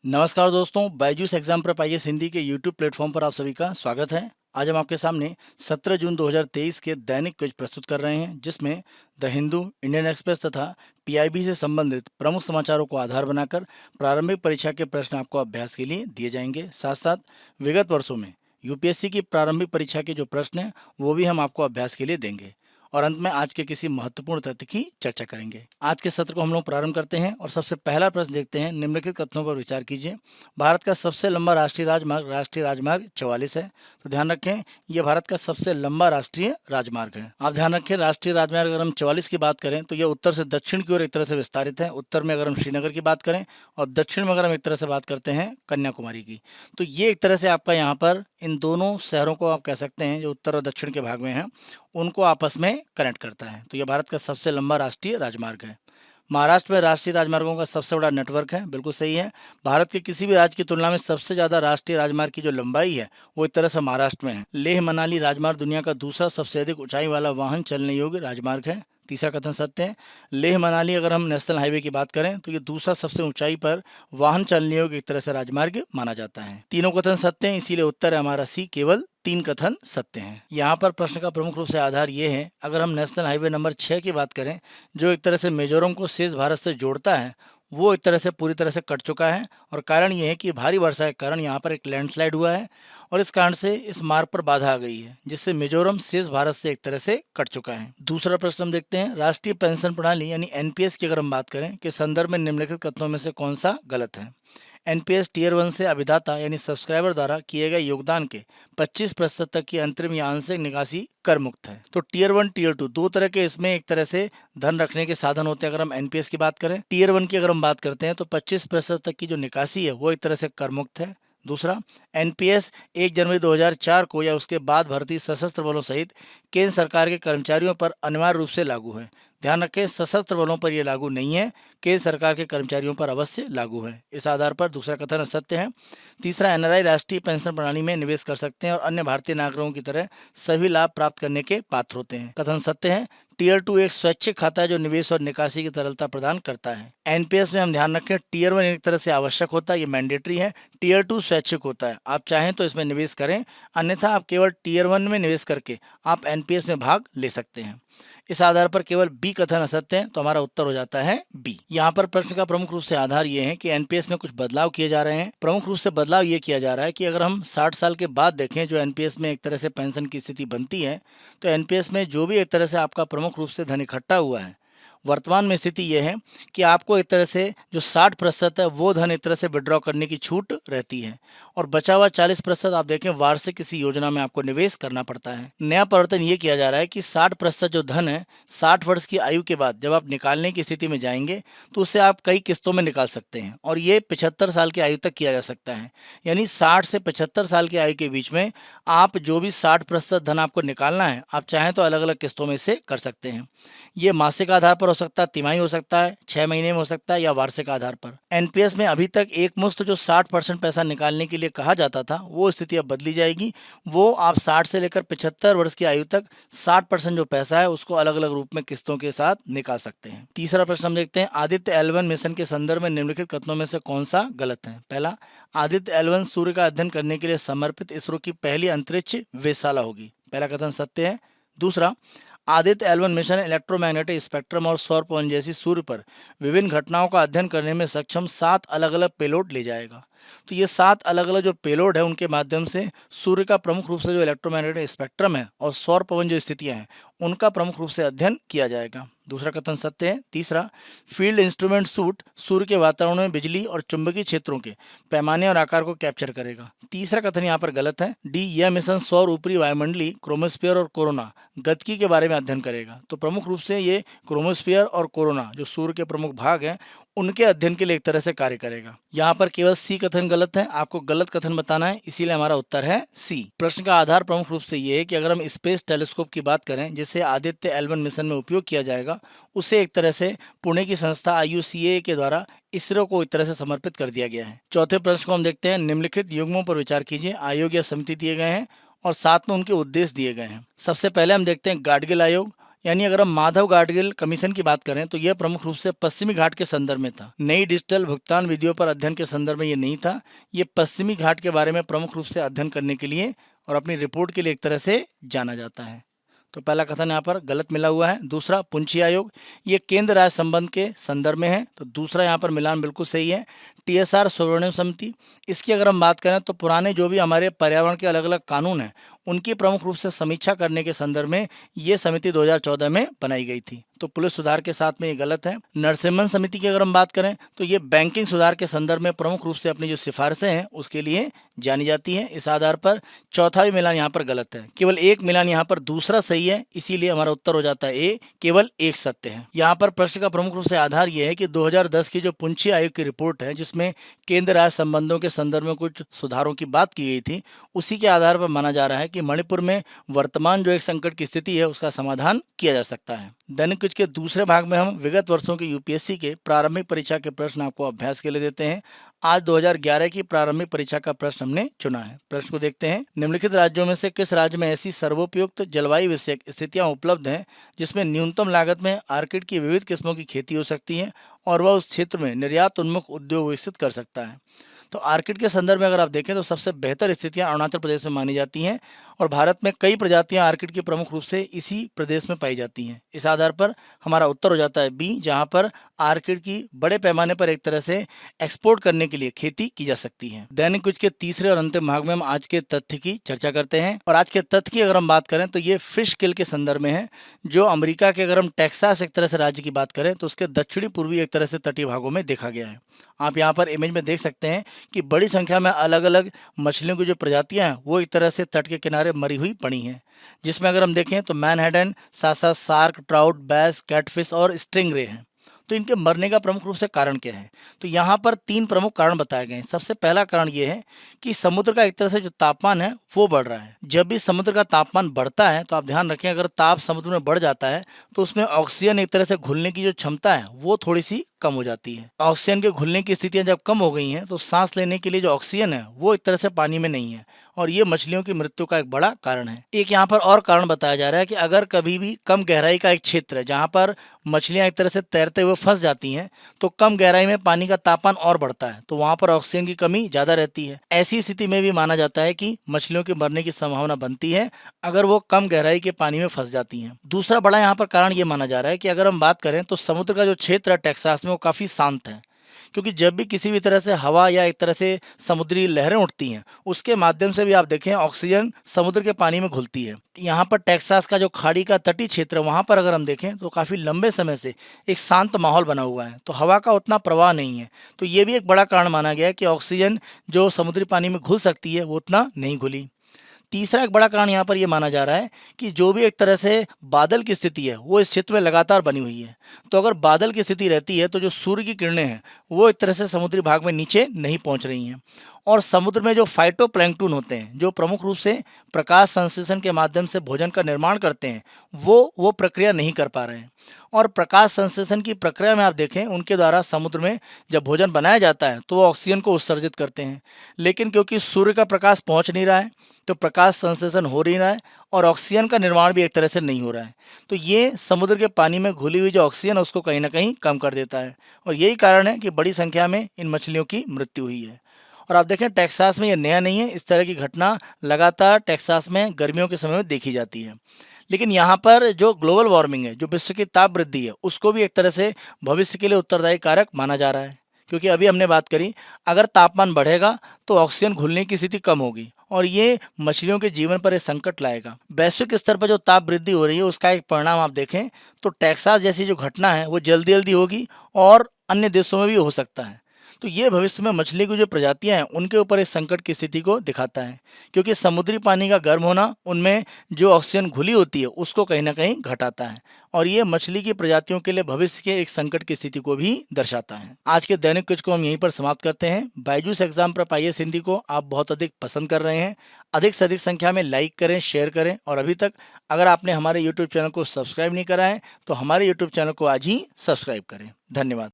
नमस्कार दोस्तों, Byju's exam prep IAS Hindi के यूट्यूब प्लेटफॉर्म पर आप सभी का स्वागत है। आज हम आपके सामने 17 जून 2023 के दैनिक क्विज प्रस्तुत कर रहे हैं, जिसमें द हिंदू, इंडियन एक्सप्रेस तथा पीआईबी से संबंधित प्रमुख समाचारों को आधार बनाकर प्रारंभिक परीक्षा के प्रश्न आपको अभ्यास के लिए दिए जाएंगे। साथ साथ विगत वर्षों में यूपीएससी की प्रारंभिक परीक्षा के जो प्रश्न हैं वो भी हम आपको अभ्यास के लिए देंगे। और अंत में आज के किसी महत्वपूर्ण तथ्य की चर्चा करेंगे। आज के सत्र को हम लोग प्रारंभ करते हैं और सबसे पहला प्रश्न देखते हैं। निम्नलिखित कथनों पर विचार कीजिए। भारत का सबसे लंबा राष्ट्रीय राजमार्ग 44 है। तो ध्यान रखें, यह भारत का सबसे लंबा राष्ट्रीय राजमार्ग है। आप ध्यान रखें, राष्ट्रीय राजमार्ग अगर हम 44 की बात करें तो यह उत्तर से दक्षिण की ओर एक तरह से विस्तारित है। उत्तर में अगर हम श्रीनगर की बात करें और दक्षिण में अगर हम एक तरह से बात करते हैं कन्याकुमारी की, तो ये एक तरह से आपका यहाँ पर इन दोनों शहरों को आप कह सकते हैं जो उत्तर और दक्षिण के भाग में हैं, उनको आपस में कनेक्ट करता है। तो यह भारत का सबसे लंबा राष्ट्रीय राजमार्ग है। महाराष्ट्र में राष्ट्रीय राजमार्गों का सबसे बड़ा नेटवर्क है, बिल्कुल सही है। भारत के किसी भी राज्य की तुलना में सबसे ज़्यादा राष्ट्रीय राजमार्ग की जो लंबाई है वो एक तरह से महाराष्ट्र में है। लेह मनाली राजमार्ग दुनिया का दूसरा सबसे अधिक ऊंचाई वाला वाहन चलने योग्य राजमार्ग है। तीसरा कथन सत्य है। लेह मनाली अगर हम नेशनल हाईवे की बात करें तो ये दूसरा सबसे ऊंचाई पर वाहन चलने योग्य एक तरह से राजमार्ग माना जाता है। तीनों कथन सत्य हैं, इसीलिए उत्तर है हमारा सी। केवल 3 कथन सत्य हैं। यहाँ पर प्रश्न का प्रमुख रूप से आधार ये है, अगर हम नेशनल हाईवे नंबर 6 की बात करें जो एक तरह से मिजोरम को शेष भारत से जोड़ता है, वो एक तरह से पूरी तरह से कट चुका है। और कारण ये है कि भारी वर्षा के कारण यहाँ पर एक लैंडस्लाइड हुआ है और इस कारण से इस मार्ग पर बाधा आ गई है, जिससे मिजोरम शेष भारत से एक तरह से कट चुका है। दूसरा प्रश्न हम देखते हैं। राष्ट्रीय पेंशन प्रणाली यानी एनपीएस की अगर हम बात करें के संदर्भ में निम्नलिखित कथनों में से कौन सा गलत है। एनपीएस टीयर 1 से अभिदाता यानी सब्सक्राइबर द्वारा किए गए योगदान के 25% तक की अंतरिम या आंशिक निकासी कर मुक्त है। तो टीयर 1 टीयर 2 दो तरह के इसमें एक तरह से धन रखने के साधन होते हैं। अगर हम एनपीएस की बात करें, टीयर 1 की अगर हम बात करते हैं तो 25% तक की जो निकासी है वो एक तरह से कर मुक्त है। दूसरा, एनपीएस 1 जनवरी 2004 को या उसके बाद भर्ती सशस्त्र बलों सहित केंद्र सरकार के कर्मचारियों पर अनिवार्य रूप से लागू है। ध्यान रखें, सशस्त्र बलों पर यह लागू नहीं है, केंद्र सरकार के कर्मचारियों पर अवश्य लागू है। इस आधार पर दूसरा कथन असत्य है। तीसरा, एनआरआई राष्ट्रीय पेंशन प्रणाली में निवेश कर सकते हैं और अन्य भारतीय नागरिकों की तरह सभी लाभ प्राप्त करने के पात्र होते हैं। कथन सत्य है। टीयर 2 एक स्वैच्छिक खाता है जो निवेश और निकासी की तरलता प्रदान करता है। एनपीएस में हम ध्यान रखें, टीयर 1 एक तरह से आवश्यक होता है, ये मैंडेटरी है। टीयर 2 स्वैच्छिक होता है, आप चाहें तो इसमें निवेश करें, अन्यथा आप केवल टीयर 1 में निवेश करके आप एनपीएस में भाग ले सकते हैं। इस आधार पर केवल बी कथन असत्य है, तो हमारा उत्तर हो जाता है बी। यहाँ पर प्रश्न का प्रमुख रूप से आधार ये है कि एनपीएस में कुछ बदलाव किए जा रहे हैं। प्रमुख रूप से बदलाव ये किया जा रहा है कि अगर हम 60 साल के बाद देखें जो एनपीएस में एक तरह से पेंशन की स्थिति बनती है, तो एनपीएस में जो भी एक तरह से आपका प्रमुख रूप से धन इकट्ठा हुआ है, वर्तमान में स्थिति यह है कि आपको एक तरह से जो 60% है वो धन एक तरह से विड्रॉ करने की छूट रहती है और बचा हुआ 40% आप देखें वार्षिक किसी योजना में आपको निवेश करना पड़ता है। नया परिवर्तन ये किया जा रहा है कि 60% जो धन है 60 वर्ष की आयु के बाद जब आप निकालने की स्थिति में जाएंगे तो उसे आप कई किस्तों में निकाल सकते हैं और ये 75 साल की आयु तक किया जा सकता है। यानी 60 से 75 साल की आयु के बीच में आप जो भी 60% धन आपको निकालना है, आप चाहें तो अलग अलग किस्तों में इसे कर सकते हैं। ये मासिक आधार पर हो सकता है, तिमाही हो सकता है, 6 महीने में हो सकता है या वार्षिक आधार पर। एनपीएस में अभी तक एक मुश्त जो 60% पैसा निकालने के लिए कहा जाता था वो स्थिति अब बदली जाएगी। वो आप 60 से लेकर 75 वर्ष की आयु तक 60% जो पैसा है उसको अलग अलग रूप में किस्तों के साथ निकाल सकते हैं। तीसरा प्रश्न हम देखते हैं। आदित्य L1 मिशन के संदर्भ में निम्नलिखित कथनों में से कौन सा गलत है। पहला, आदित्य L1 सूर्य का अध्ययन करने के लिए समर्पित इसरो की पहली अंतरिक्ष वेधशाला होगी। पहला कथन सत्य है। दूसरा, Aditya L1 mission electromagnetic spectrum और सौर पवन जैसी सूर्य पर विभिन्न घटनाओं का अध्ययन करने में सक्षम 7 अलग अलग पेलोड ले जाएगा। तो ये 7 अलग अलग जो पेलोड है उनके माध्यम से सूर्य का प्रमुख रूप से जो इलेक्ट्रोमैग्नेटिक स्पेक्ट्रम है और सौर पवन जो स्थितियां हैं उनका प्रमुख रूप से अध्ययन किया जाएगा। दूसरा कथन सत्य है। तीसरा, फील्ड इंस्ट्रूमेंट सूट सूर्य के वातावरण में बिजली और चुंबकीय क्षेत्रों के पैमाने और आकार को कैप्चर करेगा। तीसरा कथन यहाँ पर गलत है। डी, यह मिशन सौर ऊपरी वायुमंडलीय क्रोमोस्फीयर और कोरोना गतिकी के बारे में अध्ययन करेगा। तो प्रमुख रूप से ये क्रोमोस्फीयर और कोरोना जो सूर्य के प्रमुख भाग हैं उनके अध्ययन के लिए एक तरह से कार्य करेगा। यहाँ पर केवल सी कथन गलत है, आपको गलत कथन बताना है, इसीलिए हमारा उत्तर है सी। प्रश्न का आधार प्रमुख रूप से ये है कि अगर हम स्पेस टेलीस्कोप की बात करें जिसे आदित्य L1 मिशन में उपयोग किया जाएगा, उसे एक तरह से पुणे की संस्था IUCAA के द्वारा इसरो को एक तरह से समर्पित कर दिया गया है। चौथे प्रश्न को हम देखते हैं। निम्नलिखित युग्मों पर विचार कीजिए। आयोग या समिति दिए गए हैं और साथ में उनके उद्देश्य दिए गए हैं। सबसे पहले हम देखते हैं गाडगिल आयोग यानी अगर हम माधव गाडगिल कमीशन की बात करें तो यह प्रमुख रूप से पश्चिमी घाट के संदर्भ में था। नई डिजिटल भुगतान विधियों पर अध्ययन के संदर्भ में ये नहीं था। ये पश्चिमी घाट के बारे में प्रमुख रूप से अध्ययन करने के लिए और अपनी रिपोर्ट के लिए एक तरह से जाना जाता है। तो पहला कथन यहाँ पर गलत मिला हुआ है। दूसरा, पुंछी आयोग, ये केंद्र राज्य संबंध के संदर्भ में है, तो दूसरा यहाँ पर मिलान बिल्कुल सही है। टीएसआर स्वर्णिम समिति, इसकी अगर हम बात करें तो पुराने जो भी हमारे पर्यावरण के अलग अलग कानून हैं उनकी प्रमुख रूप से समीक्षा करने के संदर्भ में ये समिति 2014 में बनाई गई थी। तो पुलिस सुधार के साथ में ये गलत है। नरसिम्हन समिति की अगर हम बात करें तो ये बैंकिंग सुधार के संदर्भ में प्रमुख रूप से अपनी जो सिफारिशें हैं उसके लिए जानी जाती है। इस आधार पर चौथा भी मिलान यहाँ पर गलत है। केवल एक मिलान यहाँ पर दूसरा सही है, इसीलिए हमारा उत्तर हो जाता है ए, केवल एक सत्य है। यहाँ पर प्रश्न का प्रमुख रूप से आधार ये है कि 2010 की जो पुंछी आयोग की रिपोर्ट है जिसमें केंद्र राज्य संबंधों के संदर्भ में कुछ सुधारों की बात की गई थी, उसी के आधार पर माना जा रहा है कि मणिपुर में वर्तमान जो एक संकट की स्थिति है उसका समाधान किया जा सकता है। दैनिक कुछ के दूसरे भाग में हम विगत वर्षों के यूपीएससी के प्रारंभिक परीक्षा के प्रश्न आपको अभ्यास के लिए देते हैं। आज 2011 की प्रारंभिक परीक्षा का प्रश्न हमने चुना है। प्रश्न को देखते हैं। निम्नलिखित राज्यों में से किस राज्य में ऐसी सर्वोपयुक्त जलवायु विषयक स्थितियां उपलब्ध हैं जिसमें न्यूनतम लागत में आर्किड की विविध किस्मों की खेती हो सकती है और वह उस क्षेत्र में निर्यात उन्मुख उद्योग विकसित कर सकता है? तो आर्किड के संदर्भ में अगर आप देखें तो सबसे बेहतर स्थितियां अरुणाचल प्रदेश में मानी जाती हैं और भारत में कई प्रजातियां आर्किड की प्रमुख रूप से इसी प्रदेश में पाई जाती हैं। इस आधार पर हमारा उत्तर हो जाता है बी, जहां पर आर्किड की बड़े पैमाने पर एक तरह से एक्सपोर्ट करने के लिए खेती की जा सकती है। दैनिक कुछ के तीसरे और अंतिम भाग में हम आज के तथ्य की चर्चा करते हैं और आज के तथ्य की अगर हम बात करें तो ये फिश किल के संदर्भ में है, जो अमेरिका के अगर हम टेक्सास एक तरह से राज्य की बात करें तो उसके दक्षिणी पूर्वी एक तरह से तटीय भागों में देखा गया है। आप यहाँ पर इमेज में देख सकते हैं कि बड़ी संख्या में अलग अलग मछलियों की जो प्रजातियां हैं वो एक तरह से तट के किनारे मरी हुई पड़ी हैं, जिसमें अगर हम देखें तो मैनहट्टन, साथ साथ शार्क, ट्राउट, बैस, कैटफिश और स्टिंगरे हैं। तो इनके मरने का प्रमुख रूप से कारण क्या है? तो यहाँ पर तीन प्रमुख कारण बताए गए हैं। सबसे पहला कारण ये है कि समुद्र का एक तरह से जो तापमान है वो बढ़ रहा है। जब भी समुद्र का तापमान बढ़ता है तो आप ध्यान रखें, अगर ताप समुद्र में बढ़ जाता है तो उसमें ऑक्सीजन एक तरह से घुलने की जो क्षमता है वो थोड़ी सी कम हो जाती है। ऑक्सीजन के घुलने की स्थितियां जब कम हो गई हैं तो सांस लेने के लिए जो ऑक्सीजन है वो एक तरह से पानी में नहीं है और ये मछलियों की मृत्यु का एक बड़ा कारण है। एक यहाँ पर और कारण बताया जा रहा है कि अगर कभी भी कम गहराई का एक क्षेत्र है जहाँ पर मछलियां एक तरह से तैरते हुए फंस जाती हैं तो कम गहराई में पानी का तापमान और बढ़ता है, तो वहां पर ऑक्सीजन की कमी ज्यादा रहती है। ऐसी स्थिति में भी माना जाता है कि मछलियों के मरने की संभावना बनती है अगर वो कम गहराई के पानी में फंस जाती हैं। दूसरा बड़ा यहाँ पर कारण ये माना जा रहा है कि अगर हम बात करें तो समुद्र का जो क्षेत्र है टेक्सास में वो काफी शांत है, क्योंकि जब भी किसी भी तरह से हवा या एक तरह से समुद्री लहरें उठती हैं उसके माध्यम से भी आप देखें ऑक्सीजन समुद्र के पानी में घुलती है। यहाँ पर टेक्सास का जो खाड़ी का तटीय क्षेत्र है वहाँ पर अगर हम देखें तो काफ़ी लंबे समय से एक शांत माहौल बना हुआ है, तो हवा का उतना प्रवाह नहीं है। तो ये भी एक बड़ा कारण माना गया है कि ऑक्सीजन जो समुद्री पानी में घुल सकती है वो उतना नहीं घुली। तीसरा एक बड़ा कारण यहाँ पर यह माना जा रहा है कि जो भी एक तरह से बादल की स्थिति है वो इस क्षेत्र में लगातार बनी हुई है। तो अगर बादल की स्थिति रहती है तो जो सूर्य की किरणें हैं वो एक तरह से समुद्री भाग में नीचे नहीं पहुँच रही हैं और समुद्र में जो फाइटोप्लैंक्टन होते हैं जो प्रमुख रूप से प्रकाश संश्लेषण के माध्यम से भोजन का निर्माण करते हैं वो प्रक्रिया नहीं कर पा रहे हैं। और प्रकाश संश्लेषण की प्रक्रिया में आप देखें उनके द्वारा समुद्र में जब भोजन बनाया जाता है तो वो ऑक्सीजन को उत्सर्जित करते हैं, लेकिन क्योंकि सूर्य का प्रकाश पहुंच नहीं रहा है तो प्रकाश संश्लेषण हो नहीं रहा है और ऑक्सीजन का निर्माण भी एक तरह से नहीं हो रहा है। तो ये समुद्र के पानी में घुली हुई जो ऑक्सीजन है उसको कहीं ना कहीं कम कर देता है और यही कारण है कि बड़ी संख्या में इन मछलियों की मृत्यु हुई है। और आप देखें टेक्सास में ये नया नहीं है, इस तरह की घटना लगातार टेक्सास में गर्मियों के समय में देखी जाती है। लेकिन यहाँ पर जो ग्लोबल वार्मिंग है, जो विश्व की ताप वृद्धि है, उसको भी एक तरह से भविष्य के लिए उत्तरदायी कारक माना जा रहा है, क्योंकि अभी हमने बात करी अगर तापमान बढ़ेगा तो ऑक्सीजन घुलने की स्थिति कम होगी और ये मछलियों के जीवन पर एक संकट लाएगा। वैश्विक स्तर पर जो ताप वृद्धि हो रही है उसका एक परिणाम आप देखें तो टेक्सास जैसी जो घटना है वो जल्दी जल्दी होगी और अन्य देशों में भी हो सकता है। तो ये भविष्य में मछली की जो प्रजातियां हैं उनके ऊपर इस संकट की स्थिति को दिखाता है, क्योंकि समुद्री पानी का गर्म होना उनमें जो ऑक्सीजन घुली होती है उसको कहीं ना कहीं घटाता है और ये मछली की प्रजातियों के लिए भविष्य के एक संकट की स्थिति को भी दर्शाता है। आज के दैनिक क्विज को हम यहीं पर समाप्त करते हैं। बायजूस एग्जाम पर आईएएस हिंदी को आप बहुत अधिक पसंद कर रहे हैं, अधिक से अधिक संख्या में लाइक करें, शेयर करें और अभी तक अगर आपने हमारे यूट्यूब चैनल को सब्सक्राइब नहीं करा है तो हमारे यूट्यूब चैनल को आज ही सब्सक्राइब करें। धन्यवाद।